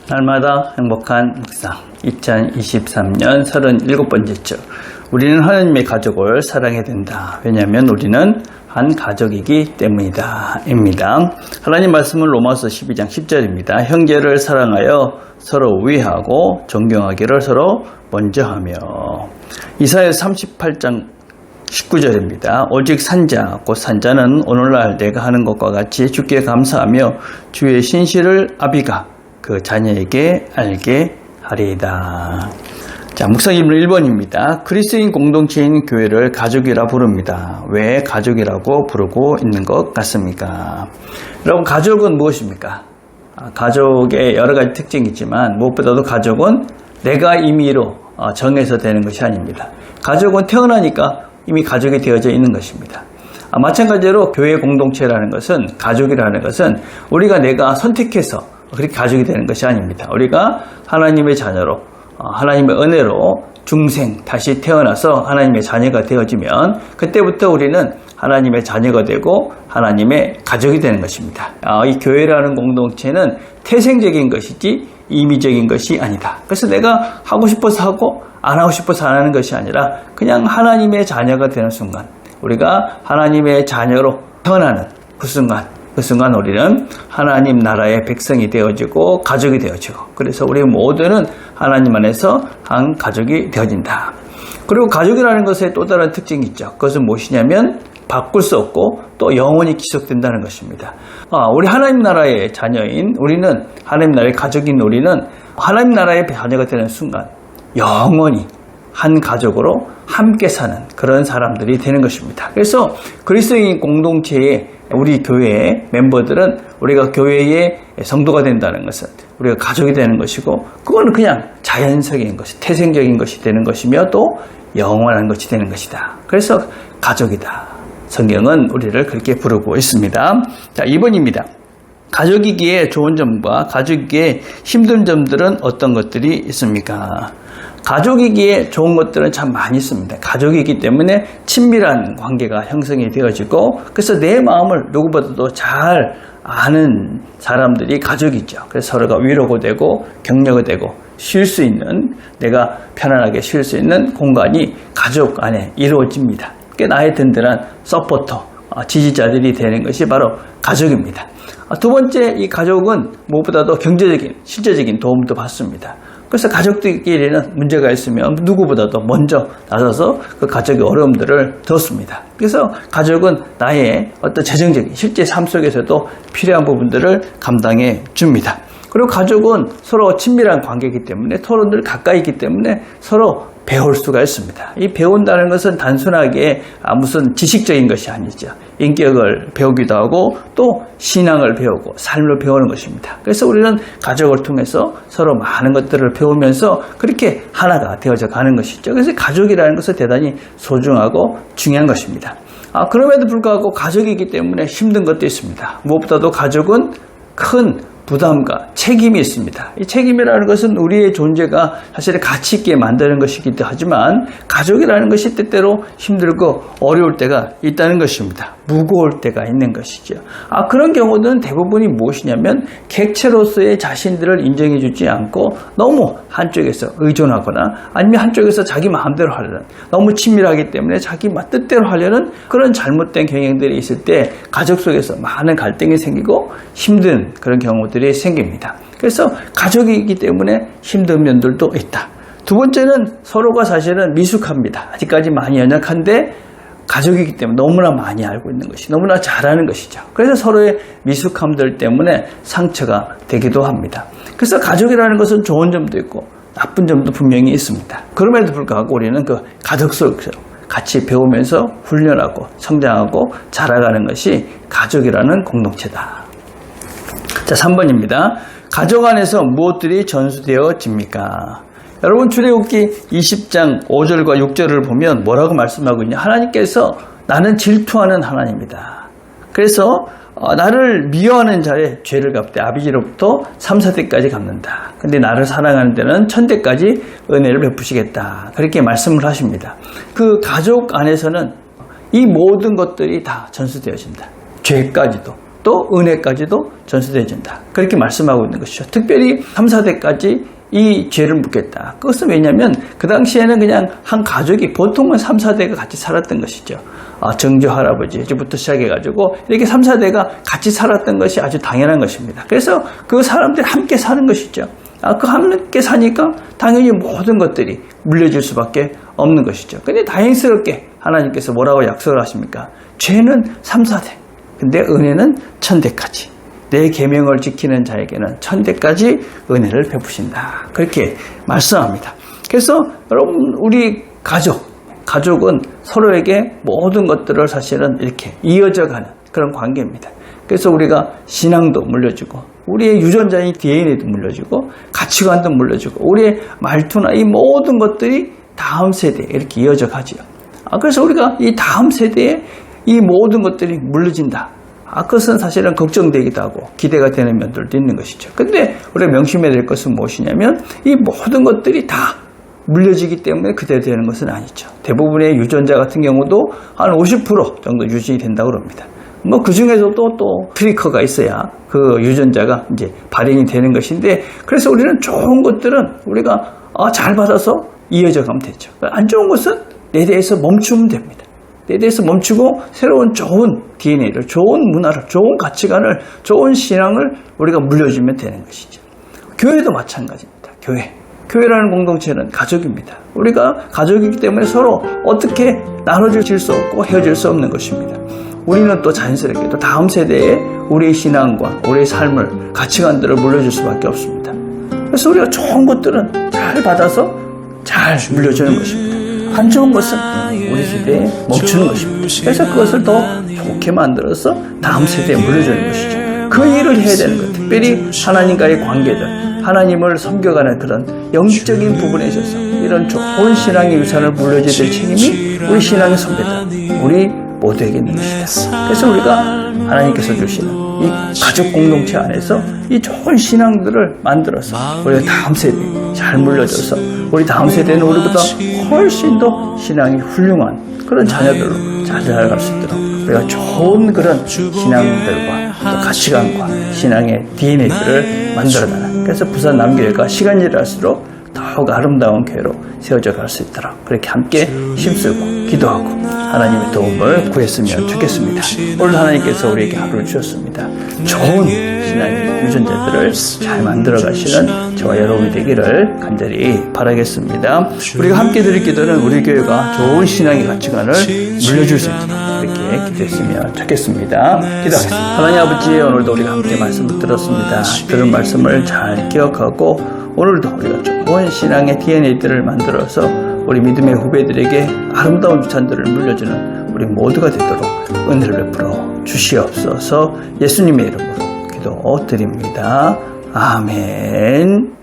날마다 행복한 묵상 2023년 37번째 주. 우리는 하나님의 가족을 사랑해야 된다. 왜냐하면 우리는 한 가족이기 때문이다. 입니다. 하나님 말씀은 로마서 12장 10절입니다. 형제를 사랑하여 서로 우애하고 존경하기를 서로 먼저 하며. 이사야서 38장 19절입니다. 오직 산자 곧 산자는 오늘날 내가 하는 것과 같이 주께 감사하며 주의 신실을 아비가 그 자녀에게 알게 하리이다. 자, 묵상입문 1번입니다. 그리스도인 공동체인 교회를 가족이라 부릅니다. 왜 가족이라고 부르고 있는 것 같습니까? 여러분, 가족은 무엇입니까? 가족의 여러 가지 특징이 있지만 무엇보다도 가족은 내가 임의로 정해서 되는 것이 아닙니다. 가족은 태어나니까 이미 가족이 되어져 있는 것입니다. 마찬가지로 교회 공동체라는 것은, 가족이라는 것은 우리가 내가 선택해서 그렇게 가족이 되는 것이 아닙니다. 우리가 하나님의 자녀로, 하나님의 은혜로 중생 다시 태어나서 하나님의 자녀가 되어지면 그때부터 우리는 하나님의 자녀가 되고 하나님의 가족이 되는 것입니다. 이 교회라는 공동체는 태생적인 것이지 임의적인 것이 아니다. 그래서 내가 하고 싶어서 하고 안 하고 싶어서 안 하는 것이 아니라 그냥 하나님의 자녀가 되는 순간, 우리가 하나님의 자녀로 태어나는 그 순간 우리는 하나님 나라의 백성이 되어지고 가족이 되어지고, 그래서 우리 모두는 하나님 안에서 한 가족이 되어진다. 그리고 가족이라는 것에 또 다른 특징이 있죠. 그것은 무엇이냐면 바꿀 수 없고 또 영원히 지속된다는 것입니다. 우리 하나님 나라의 자녀인 우리는, 하나님 나라의 가족인 우리는 하나님 나라의 자녀가 되는 순간 영원히 한 가족으로 함께 사는 그런 사람들이 되는 것입니다. 그래서 그리스도인 공동체의 우리 교회의 멤버들은 우리가 교회의 성도가 된다는 것은 우리가 가족이 되는 것이고, 그거는 그냥 자연적인 것이, 태생적인 것이 되는 것이며 또 영원한 것이 되는 것이다. 그래서 가족이다. 성경은 우리를 그렇게 부르고 있습니다. 자, 2번입니다. 가족이기에 좋은 점과 가족이기에 힘든 점들은 어떤 것들이 있습니까? 가족이기에 좋은 것들은 참 많이 있습니다. 가족이기 때문에 친밀한 관계가 형성이 되어지고, 그래서 내 마음을 누구보다도 잘 아는 사람들이 가족이죠. 그래서 서로가 위로가 되고 격려가 되고 쉴 수 있는, 내가 편안하게 쉴 수 있는 공간이 가족 안에 이루어집니다. 그게 나의 든든한 서포터, 지지자들이 되는 것이 바로 가족입니다. 두 번째, 이 가족은 무엇보다도 경제적인, 실제적인 도움도 받습니다. 그래서 가족들끼리는 문제가 있으면 누구보다도 먼저 나서서 그 가족의 어려움들을 덜습니다. 그래서 가족은 나의 어떤 재정적인 실제 삶 속에서도 필요한 부분들을 감당해 줍니다. 그리고 가족은 서로 친밀한 관계이기 때문에, 서로 늘 가까이 있기 때문에 서로 배울 수가 있습니다. 이 배운다는 것은 단순하게 무슨 지식적인 것이 아니죠. 인격을 배우기도 하고 또 신앙을 배우고 삶을 배우는 것입니다. 그래서 우리는 가족을 통해서 서로 많은 것들을 배우면서 그렇게 하나가 되어져 가는 것이죠. 그래서 가족이라는 것은 대단히 소중하고 중요한 것입니다. 그럼에도 불구하고 가족이기 때문에 힘든 것도 있습니다. 무엇보다도 가족은 큰 부담과 책임이 있습니다. 이 책임이라는 것은 우리의 존재가 사실 가치 있게 만드는 것이기도 하지만, 가족이라는 것이 때때로 힘들고 어려울 때가 있다는 것입니다. 무거울 때가 있는 것이죠. 그런 경우는 대부분이 무엇이냐면 객체로서의 자신들을 인정해 주지 않고 너무 한쪽에서 의존하거나 아니면 한쪽에서 자기 마음대로 하려는, 너무 친밀하기 때문에 자기 뜻대로 하려는 그런 잘못된 경향들이 있을 때 가족 속에서 많은 갈등이 생기고 힘든 그런 경우들이 생깁니다. 그래서 가족이기 때문에 힘든 면들도 있다. 두 번째는 서로가 사실은 미숙합니다. 아직까지 많이 연약한데 가족이기 때문에 너무나 많이 알고 있는 것이, 너무나 잘하는 것이죠. 그래서 서로의 미숙함들 때문에 상처가 되기도 합니다. 그래서 가족이라는 것은 좋은 점도 있고 나쁜 점도 분명히 있습니다. 그럼에도 불구하고 우리는 그 가족 속에서 같이 배우면서 훈련하고 성장하고 자라가는 것이 가족이라는 공동체다. 자, 3번입니다. 가족 안에서 무엇들이 전수되어집니까? 여러분, 출애굽기 20장 5절과 6절을 보면 뭐라고 말씀하고 있냐? 하나님께서 나는 질투하는 하나님이다. 그래서 나를 미워하는 자의 죄를 갚되 아비지로부터 3, 4대까지 갚는다. 근데 나를 사랑하는 데는 1000대까지 은혜를 베푸시겠다. 그렇게 말씀을 하십니다. 그 가족 안에서는 이 모든 것들이 다 전수되어진다. 죄까지도, 또 은혜까지도 전수되어진다. 그렇게 말씀하고 있는 것이죠. 특별히 3, 4대까지 이 죄를 묻겠다. 그것은 왜냐하면 그 당시에는 그냥 한 가족이 보통은 3, 4대가 같이 살았던 것이죠. 정조 할아버지부터 시작해가지고 이렇게 3, 4대가 같이 살았던 것이 아주 당연한 것입니다. 그래서 그 사람들이 함께 사는 것이죠. 그 함께 사니까 당연히 모든 것들이 물려질 수밖에 없는 것이죠. 근데 다행스럽게 하나님께서 뭐라고 약속을 하십니까? 죄는 3, 4대. 근데 은혜는 1000대까지. 내 계명을 지키는 자에게는 1000대까지 은혜를 베푸신다. 그렇게 말씀합니다. 그래서 여러분, 우리 가족은 서로에게 모든 것들을 사실은 이렇게 이어져가는 그런 관계입니다. 그래서 우리가 신앙도 물려주고, 우리의 유전자인 DNA도 물려주고, 가치관도 물려주고, 우리의 말투나 이 모든 것들이 다음 세대에 이렇게 이어져 가지요. 그래서 우리가 이 다음 세대에 이 모든 것들이 물려진다. 그것은 사실은 걱정되기도 하고 기대가 되는 면들도 있는 것이죠. 근데 우리가 명심해야 될 것은 무엇이냐면 이 모든 것들이 다 물려지기 때문에 그대로 되는 것은 아니죠. 대부분의 유전자 같은 경우도 한 50% 정도 유지이 된다고 합니다. 그 중에서도 또 트리커가 있어야 그 유전자가 이제 발현이 되는 것인데, 그래서 우리는 좋은 것들은 우리가 잘 받아서 이어져 가면 되죠. 안 좋은 것은 내 대해서 멈추면 됩니다. 내 대해서 멈추고 새로운 좋은 DNA를, 좋은 문화를, 좋은 가치관을, 좋은 신앙을 우리가 물려주면 되는 것이죠. 교회도 마찬가지입니다. 교회라는 공동체는 가족입니다. 우리가 가족이기 때문에 서로 어떻게 나눠질 수 없고 헤어질 수 없는 것입니다. 우리는 또 자연스럽게 또 다음 세대에 우리의 신앙과 우리의 삶을, 가치관들을 물려줄 수밖에 없습니다. 그래서 우리가 좋은 것들은 잘 받아서 잘 물려주는 것입니다. 안 좋은 것은 우리 세대에 멈추는 것입니다. 그래서 그것을 더 좋게 만들어서 다음 세대에 물려주는 것이죠. 그 일을 해야 되는 것, 특별히 하나님과의 관계들, 하나님을 섬겨가는 그런 영적인 부분에 있어서 이런 좋은 신앙의 유산을 물려줘야 될 책임이 우리 신앙의 선배들, 우리 모두에게 있는 것이다. 그래서 우리가 하나님께서 주시는 이 가족 공동체 안에서 이 좋은 신앙들을 만들어서 우리가 다음 세대에 잘 물려줘서 우리 다음 세대는 우리보다 훨씬 더 신앙이 훌륭한 그런 자녀들로 잘 자라갈 수 있도록 우리가 좋은 그런 신앙들과 또 가치관과 신앙의 DNA들을 만들어가는, 그래서 부산 남교회가 시간이 지날수록 더욱 아름다운 교회로 세워져 갈 수 있도록 그렇게 함께 힘쓰고 기도하고 하나님의 도움을 구했으면 좋겠습니다. 오늘 하나님께서 우리에게 하루를 주셨습니다. 좋은 신앙의 유전자들을 잘 만들어 가시는 저와 여러분이 되기를 간절히 바라겠습니다. 우리가 함께 드릴 기도는 우리 교회가 좋은 신앙의 가치관을 물려줄 수 있도록 이렇게 기도했으면 좋겠습니다. 기도하겠습니다. 하나님 아버지, 오늘도 우리가 함께 말씀을 들었습니다. 들은 말씀을 잘 기억하고 오늘도 우리가 좋은 신앙의 DNA들을 만들어서 우리 믿음의 후배들에게 아름다운 유산들을 물려주는 우리 모두가 되도록 은혜를 베풀어 주시옵소서. 예수님의 이름으로 기도드립니다. 아멘.